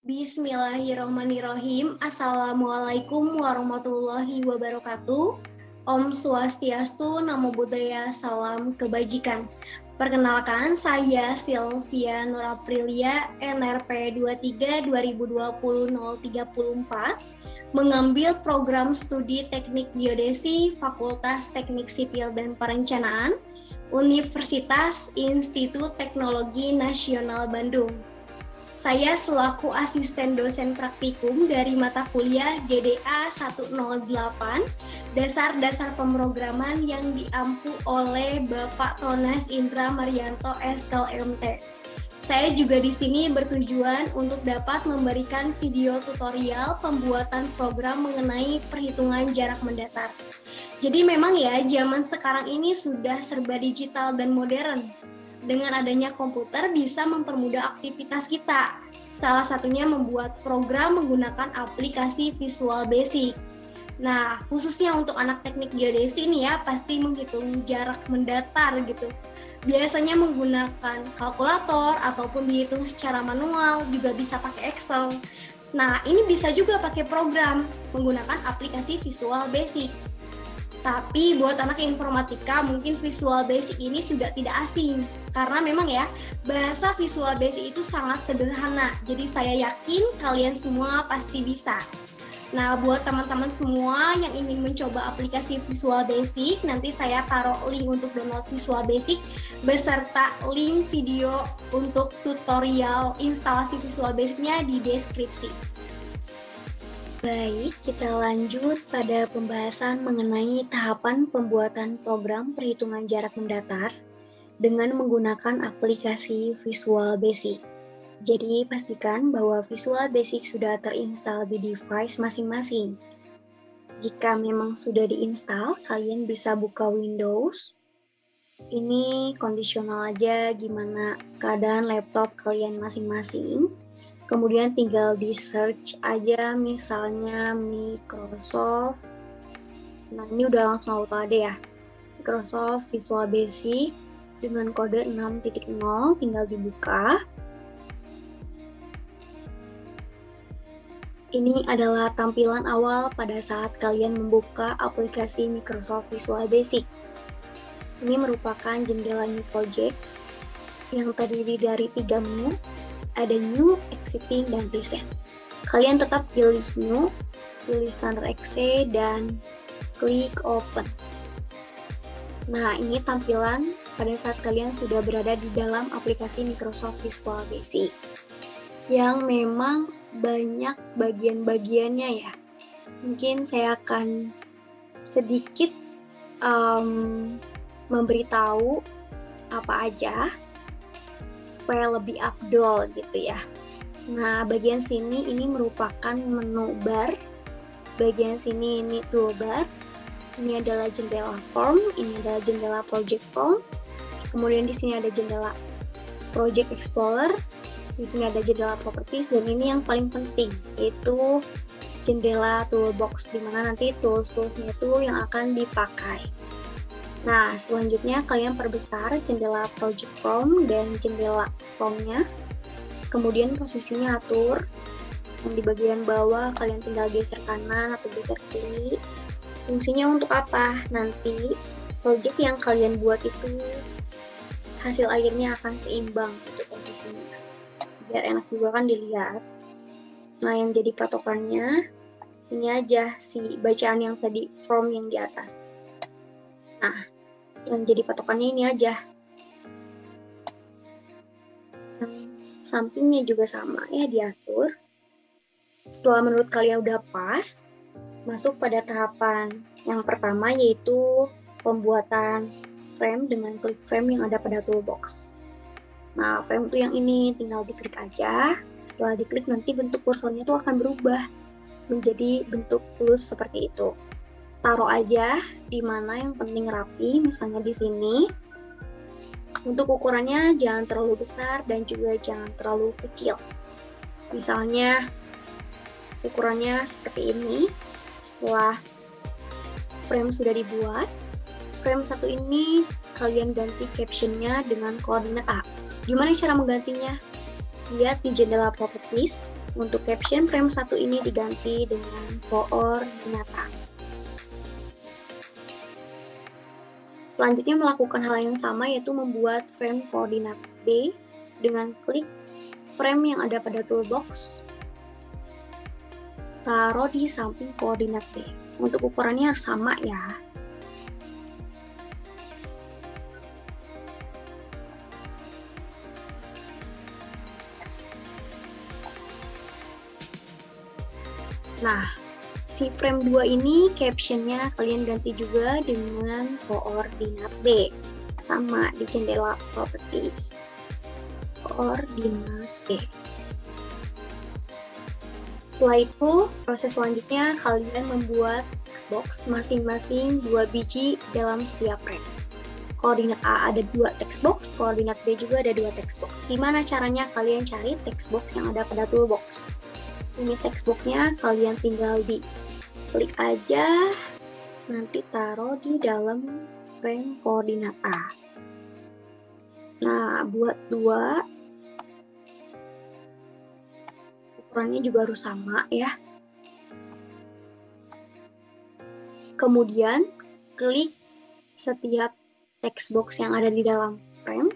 Bismillahirrahmanirrahim. Assalamualaikum warahmatullahi wabarakatuh. Om Swastiastu, Namo Buddhaya, Salam Kebajikan. Perkenalkan, saya Sylvia Nuraprilia, NRP 23 2020 034, mengambil program studi Teknik Geodesi, Fakultas Teknik Sipil dan Perencanaan, Universitas Institut Teknologi Nasional Bandung. Saya selaku asisten dosen praktikum dari mata kuliah GDA 108, Dasar-Dasar Pemrograman yang diampu oleh Bapak Tonas Indra Marianto SKLMT. Saya juga di sini bertujuan untuk dapat memberikan video tutorial pembuatan program mengenai perhitungan jarak mendatar. Jadi memang ya, zaman sekarang ini sudah serba digital dan modern. Dengan adanya komputer bisa mempermudah aktivitas kita. Salah satunya membuat program menggunakan aplikasi Visual Basic. Nah, khususnya untuk anak teknik geodesi ini ya, pasti menghitung jarak mendatar gitu. Biasanya menggunakan kalkulator ataupun dihitung secara manual, juga bisa pakai Excel. Nah, ini bisa juga pakai program menggunakan aplikasi Visual Basic. Tapi buat anak informatika mungkin Visual Basic ini sudah tidak asing. Karena memang ya, bahasa Visual Basic itu sangat sederhana. Jadi saya yakin kalian semua pasti bisa. Nah, buat teman-teman semua yang ingin mencoba aplikasi Visual Basic, nanti saya taruh link untuk download Visual Basic beserta link video untuk tutorial instalasi Visual Basic-nya di deskripsi. Baik, kita lanjut pada pembahasan mengenai tahapan pembuatan program perhitungan jarak mendatar dengan menggunakan aplikasi Visual Basic. Jadi, pastikan bahwa Visual Basic sudah terinstall di device masing-masing. Jika memang sudah diinstal, kalian bisa buka Windows. Ini kondisional aja gimana keadaan laptop kalian masing-masing. Kemudian tinggal di search aja misalnya Microsoft. Nah, ini udah langsung auto ada ya. Microsoft Visual Basic dengan kode 6.0 tinggal dibuka. Ini adalah tampilan awal pada saat kalian membuka aplikasi Microsoft Visual Basic. Ini merupakan jendela new project yang terdiri dari 3 menu. Ada New, Existing, dan Recent. Kalian tetap pilih New, pilih Standard Exe, dan klik Open. Nah, ini tampilan pada saat kalian sudah berada di dalam aplikasi Microsoft Visual Basic. Yang memang banyak bagian-bagiannya ya. Mungkin saya akan sedikit memberitahu apa aja supaya lebih afdol gitu ya. Nah, bagian sini ini merupakan menu bar. Bagian sini ini toolbar. Ini adalah jendela form, ini adalah jendela project form. Kemudian di sini ada jendela project explorer. Di sini ada jendela properties dan ini yang paling penting yaitu jendela toolbox di mana nanti tools-toolsnya itu yang akan dipakai. Nah, selanjutnya kalian perbesar jendela project form dan jendela formnya. Kemudian posisinya atur. Yang di bagian bawah kalian tinggal geser kanan atau geser kiri. Fungsinya untuk apa? Nanti project yang kalian buat itu hasil akhirnya akan seimbang untuk posisinya. Biar enak juga kan dilihat. Nah, yang jadi patokannya ini aja si bacaan yang tadi form yang di atas. Nah, yang jadi patokannya ini aja. Sampingnya juga sama ya diatur. Setelah menurut kalian udah pas, masuk pada tahapan yang pertama yaitu pembuatan frame dengan klik frame yang ada pada toolbox. Nah, frame itu yang ini tinggal diklik aja. Setelah diklik nanti bentuk kursornya itu akan berubah menjadi bentuk plus seperti itu. Taruh aja di mana yang penting rapi, misalnya di sini. Untuk ukurannya jangan terlalu besar dan juga jangan terlalu kecil. Misalnya ukurannya seperti ini. Setelah frame sudah dibuat, frame 1 ini kalian ganti captionnya dengan koordinat A. Gimana cara menggantinya? Lihat di jendela properties. Untuk caption, frame 1 ini diganti dengan koordinat. Selanjutnya melakukan hal yang sama, yaitu membuat frame koordinat B dengan klik frame yang ada pada toolbox, taruh di samping koordinat B. Untuk ukurannya harus sama ya. Nah, si frame 2 ini captionnya kalian ganti juga dengan koordinat B. Sama di jendela properties. Koordinat B. Setelah itu, proses selanjutnya kalian membuat textbox masing-masing 2 biji dalam setiap frame. Koordinat A ada 2 textbox, koordinat B juga ada 2 textbox. Gimana caranya kalian cari textbox yang ada pada toolbox? Ini textboxnya kalian tinggal di klik aja, nanti taruh di dalam frame koordinat A. Nah, buat 2, ukurannya juga harus sama ya. Kemudian klik setiap textbox yang ada di dalam frame,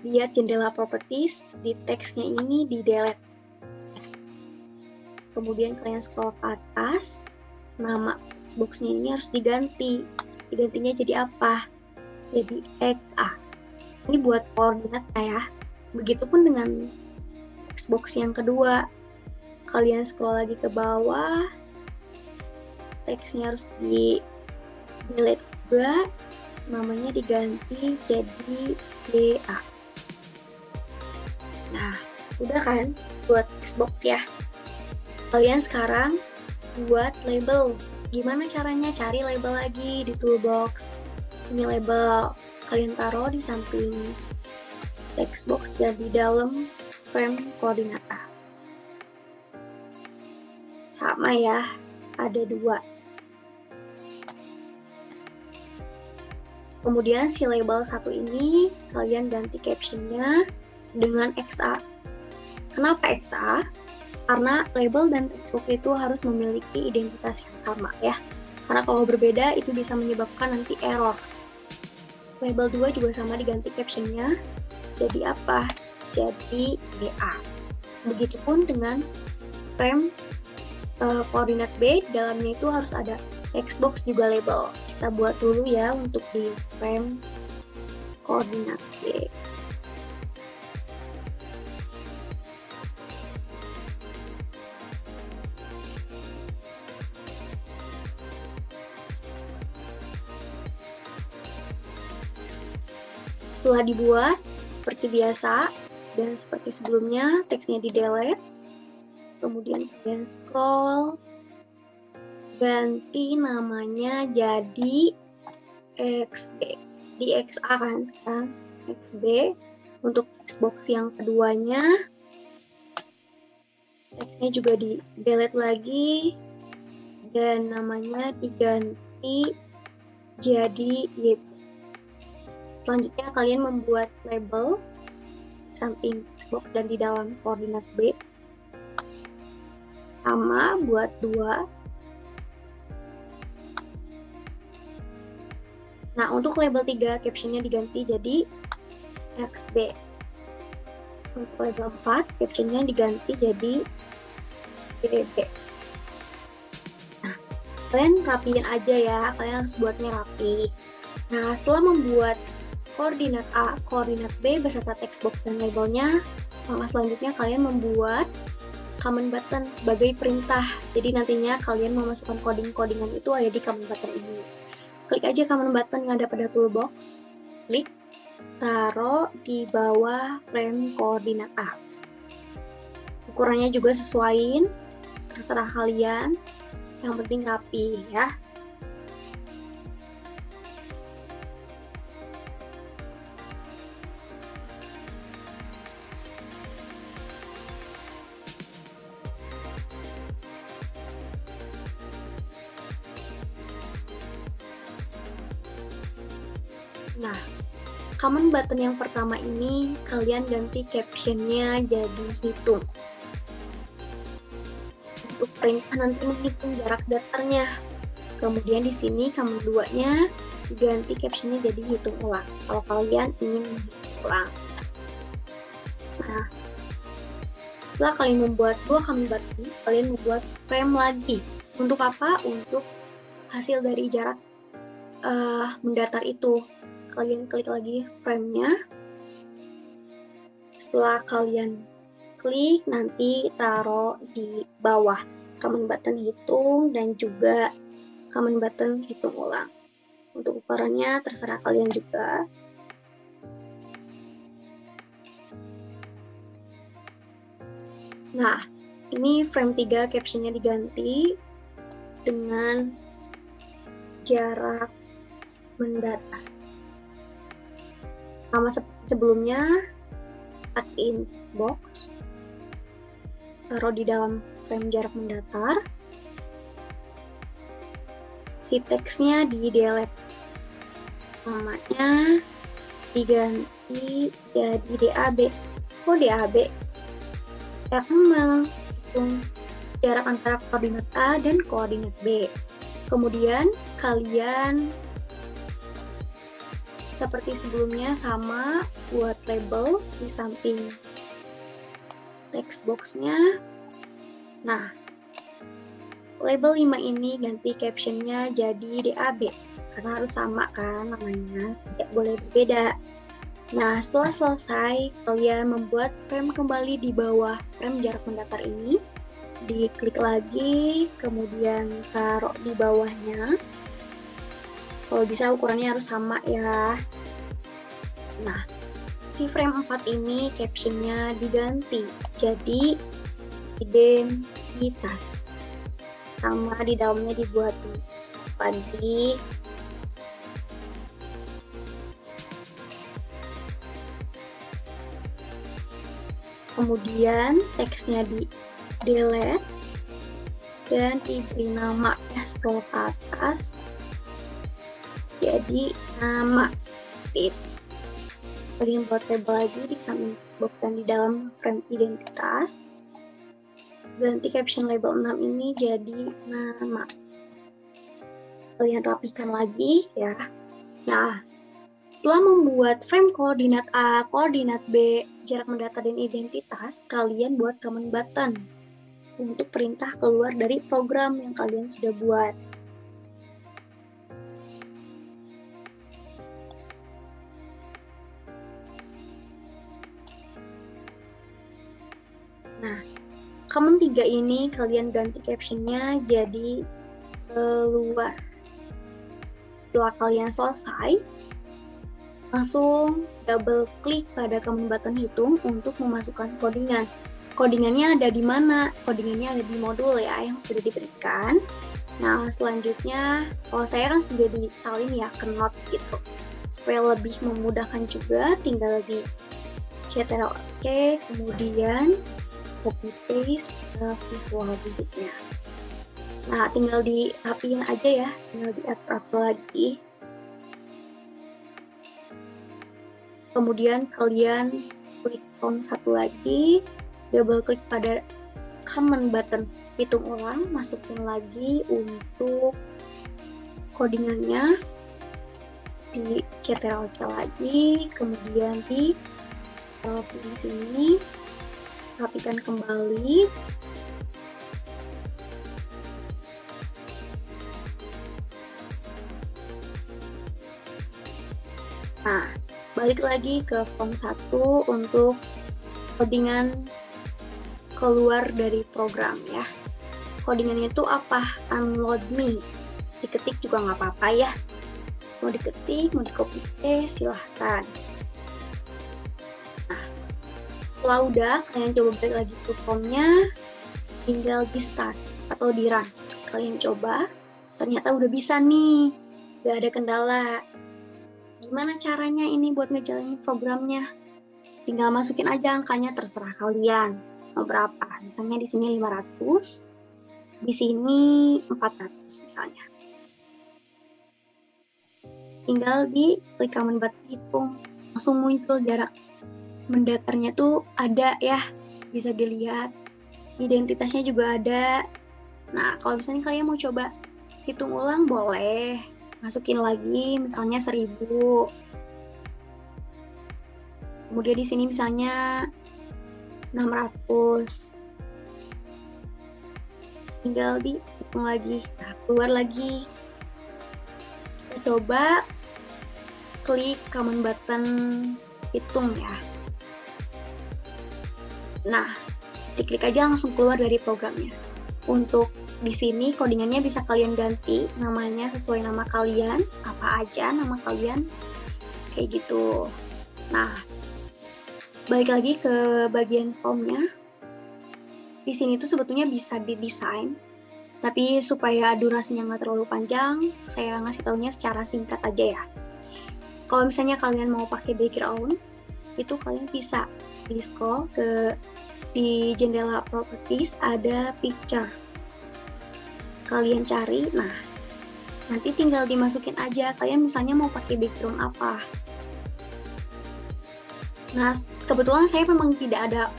lihat jendela properties, di teksnya ini di delete. Kemudian kalian scroll ke atas, nama textboxnya ini harus diganti. Digantinya jadi apa? Jadi XA. Ini buat koordinat ya. Begitupun dengan textbox yang kedua. Kalian scroll lagi ke bawah, teksnya harus di delete juga, namanya diganti jadi DA. Nah, udah kan buat textbox ya. Kalian sekarang buat label. Gimana caranya? Cari label lagi di toolbox. Ini label. Kalian taruh di samping textbox dan di dalam frame koordinat A. Sama ya, ada 2. Kemudian si label 1 ini kalian ganti captionnya dengan XA. Kenapa XA? Karena label dan textbox itu harus memiliki identitas yang sama ya. Karena kalau berbeda itu bisa menyebabkan nanti error. Label 2 juga sama diganti captionnya. Jadi apa? Jadi DA. Begitupun dengan frame koordinat B, dalamnya itu harus ada textbox juga label. Kita buat dulu ya untuk di frame koordinat B. Setelah dibuat, seperti biasa, dan seperti sebelumnya, teksnya di-delete. Kemudian kalian scroll, ganti namanya jadi XB. Di XA kan sekarang, XB. Untuk textbox yang keduanya, teksnya juga di-delete lagi, dan namanya diganti jadi YB. Selanjutnya kalian membuat label samping textbox dan di dalam koordinat B. Sama buat 2. Nah, untuk label 3 captionnya diganti jadi XB. Untuk label 4 captionnya diganti jadi BB. Nah, kalian rapiin aja ya, kalian harus buatnya rapi. Nah, setelah membuat koordinat A, koordinat B beserta textbox dan labelnya, langkah selanjutnya kalian membuat command button sebagai perintah. Jadi nantinya kalian memasukkan coding-codingan itu ada di command button ini. Klik aja command button yang ada pada toolbox, klik, taruh di bawah frame koordinat A. Ukurannya juga sesuaiin, terserah kalian, yang penting rapi ya. Nah, command button yang pertama ini kalian ganti captionnya jadi hitung. untuk perintah nanti menghitung jarak datarnya. Kemudian di sini command 2-nya diganti captionnya jadi hitung ulang kalau kalian ingin menghitung ulang. Nah, setelah kalian membuat dua command button, kalian membuat frame lagi. Untuk apa? Untuk hasil dari jarak mendatar itu. Kalian klik lagi frame-nya. Setelah kalian klik, nanti taruh di bawah command button hitung dan juga command button hitung ulang. Untuk ukurannya terserah kalian juga. Nah, ini frame 3 captionnya diganti dengan jarak mendatar. Sama seperti sebelumnya, in box, taruh di dalam frame jarak mendatar. Si teksnya di delete, namanya diganti jadi DAB. Kok DAB? Ya kan menghitung jarak antara koordinat A dan koordinat B. Kemudian kalian seperti sebelumnya sama buat label di samping text box-nya. Nah, label 5 ini ganti captionnya jadi DAB karena harus sama kan namanya, tidak boleh berbeda. Nah, setelah selesai, kalian membuat frame kembali di bawah frame jarak mendatar ini. Diklik lagi, kemudian taruh di bawahnya. Kalau bisa ukurannya harus sama ya. Nah, si frame 4 ini captionnya diganti jadi identitas. Sama di dalamnya dibuat lagi. Kemudian teksnya di delete dan diberi nama scroll ke atas jadi nama seperti itu. Kalian buat label lagi di samping box dan di dalam frame identitas. Ganti caption label 6 ini jadi nama. Kalian rapikan lagi ya. Nah, setelah membuat frame koordinat A, koordinat B, jarak mendatar dan identitas, kalian buat command button untuk perintah keluar dari program yang kalian sudah buat. Nah, command 3 ini kalian ganti captionnya jadi keluar. Setelah kalian selesai, langsung double klik pada command button hitung untuk memasukkan codingan. Codingannya ada di mana? Codingannya ada di modul ya yang sudah diberikan. Nah, selanjutnya, kalau saya kan sudah disalin ya ke note gitu. Supaya lebih memudahkan juga, tinggal di Ctrl OK, kemudian copy paste ke visual bibitnya. Nah, tinggal dirapiin aja ya, tinggal diatur lagi. Kemudian kalian klik font satu lagi, double klik pada command button hitung ulang, masukin lagi untuk codingannya, di Ctrl C lagi, kemudian di sini, rapikan kembali. Nah, balik lagi ke form 1 untuk codingan keluar dari program ya. Codingannya itu apa? Unload me. Diketik juga nggak apa-apa ya. Mau diketik, mau di copy paste, silahkan. Nah, setelah udah, kalian coba balik lagi ke formnya, tinggal di start atau di run. Kalian coba, ternyata udah bisa nih, gak ada kendala. Gimana caranya ini buat ngejalanin programnya? Tinggal masukin aja angkanya, terserah kalian. Mau berapa? Misalnya di sini 500, di sini 400 misalnya. Tinggal di klik command button hitung, langsung muncul jarak mendatarnya tuh ada ya, bisa dilihat. Identitasnya juga ada, Nah, kalau misalnya kalian mau coba hitung ulang boleh. Masukin lagi misalnya 1000. Kemudian di sini misalnya 600. Tinggal dihitung lagi. Nah, keluar lagi. Kita coba klik command button hitung ya. Nah, diklik aja langsung keluar dari programnya. Untuk di sini codingannya bisa kalian ganti namanya sesuai nama kalian, apa aja nama kalian, kayak gitu. Nah, balik lagi ke bagian formnya. Di sini tuh sebetulnya bisa didesain, tapi supaya durasinya nggak terlalu panjang, saya ngasih taunya secara singkat aja ya. Kalau misalnya kalian mau pakai background, itu kalian bisa di scroll di jendela properties ada picture. Kalian cari, nah nanti tinggal dimasukin aja kalian misalnya mau pakai background apa. Nah, kebetulan saya memang tidak ada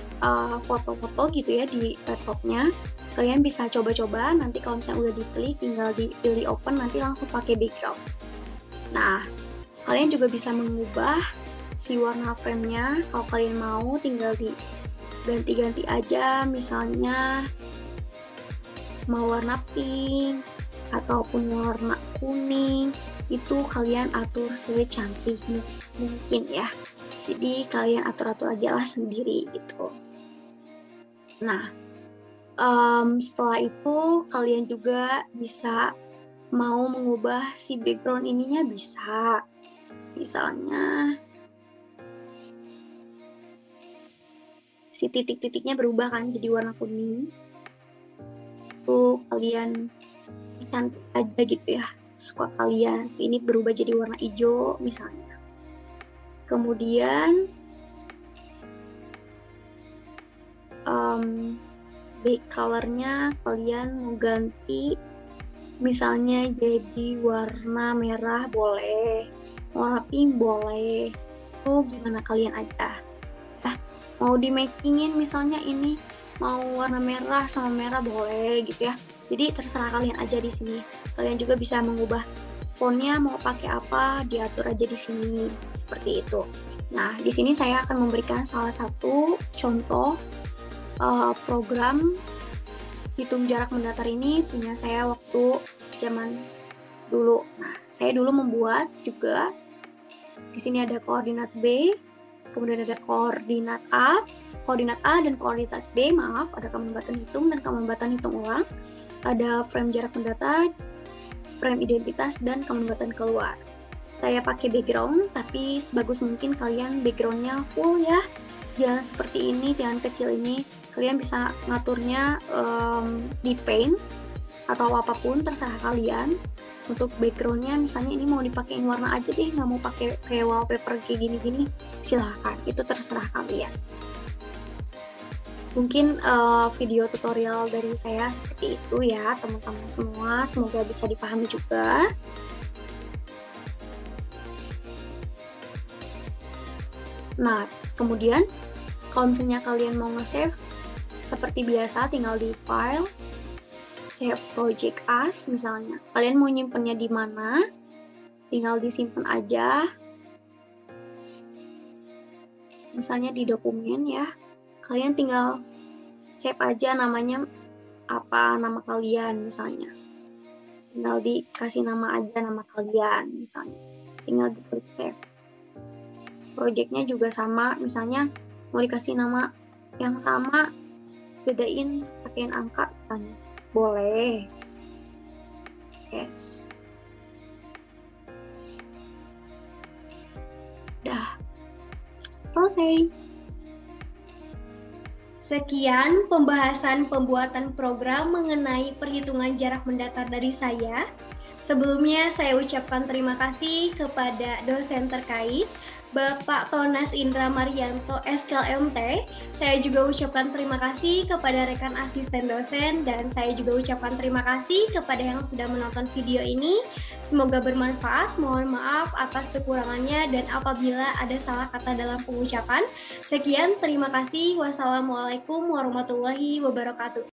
foto-foto gitu ya di laptopnya. Kalian bisa coba-coba, nanti kalau misalnya udah diklik, tinggal dipilih open, nanti langsung pakai background. Nah, kalian juga bisa mengubah si warna frame-nya. Kalau kalian mau, tinggal diganti-ganti aja, misalnya mau warna pink, ataupun warna kuning, itu kalian atur secantik mungkin ya. Jadi kalian atur-atur aja lah sendiri gitu. Nah, setelah itu kalian juga bisa mau mengubah si background ininya bisa. Misalnya si titik-titiknya berubah kan jadi warna kuning. Itu kalian cantik aja gitu ya. Suka kalian. Ini berubah jadi warna hijau misalnya. Kemudian back colornya kalian mau ganti misalnya jadi warna merah boleh, warna pink boleh, itu gimana kalian aja. Mau di makingin misalnya ini mau warna merah sama merah boleh gitu ya. Jadi terserah kalian aja di sini. Kalian juga bisa mengubah fontnya mau pakai apa, diatur aja di sini seperti itu. Nah, di sini saya akan memberikan salah satu contoh program hitung jarak mendatar ini punya saya waktu zaman dulu. Nah, saya dulu membuat juga di sini ada koordinat B, kemudian ada koordinat A dan koordinat B, maaf, ada command button hitung dan command button hitung ulang, ada frame jarak mendatar, frame identitas, dan command button keluar. Saya pakai background, tapi sebagus mungkin kalian backgroundnya full ya, jangan seperti ini, jangan kecil ini. Kalian bisa ngaturnya di paint atau apapun, terserah kalian. Untuk backgroundnya misalnya ini mau dipakein warna aja deh, nggak mau pakai kayak wallpaper kayak gini-gini, silahkan, itu terserah kalian. Mungkin video tutorial dari saya seperti itu ya teman-teman semua, semoga bisa dipahami juga. Nah, kemudian kalau misalnya kalian mau nge-save, seperti biasa tinggal di file, save project as misalnya. Kalian mau nyimpennya di mana, tinggal disimpan aja. Misalnya di dokumen ya, kalian tinggal save aja namanya apa, nama kalian misalnya. Tinggal dikasih nama aja nama kalian misalnya. Tinggal diklik save. Projectnya juga sama, misalnya mau dikasih nama yang sama, bedain pakein angka misalnya. Boleh. Yes. Dah. Selesai. Sekian pembahasan pembuatan program mengenai perhitungan jarak mendatar dari saya. Sebelumnya saya ucapkan terima kasih kepada dosen terkait, Bapak Tonas Indra Marianto, SKLMT. Saya juga ucapkan terima kasih kepada rekan asisten dosen, dan saya juga ucapkan terima kasih kepada yang sudah menonton video ini. Semoga bermanfaat, mohon maaf atas kekurangannya dan apabila ada salah kata dalam pengucapan. Sekian, terima kasih. Wassalamualaikum warahmatullahi wabarakatuh.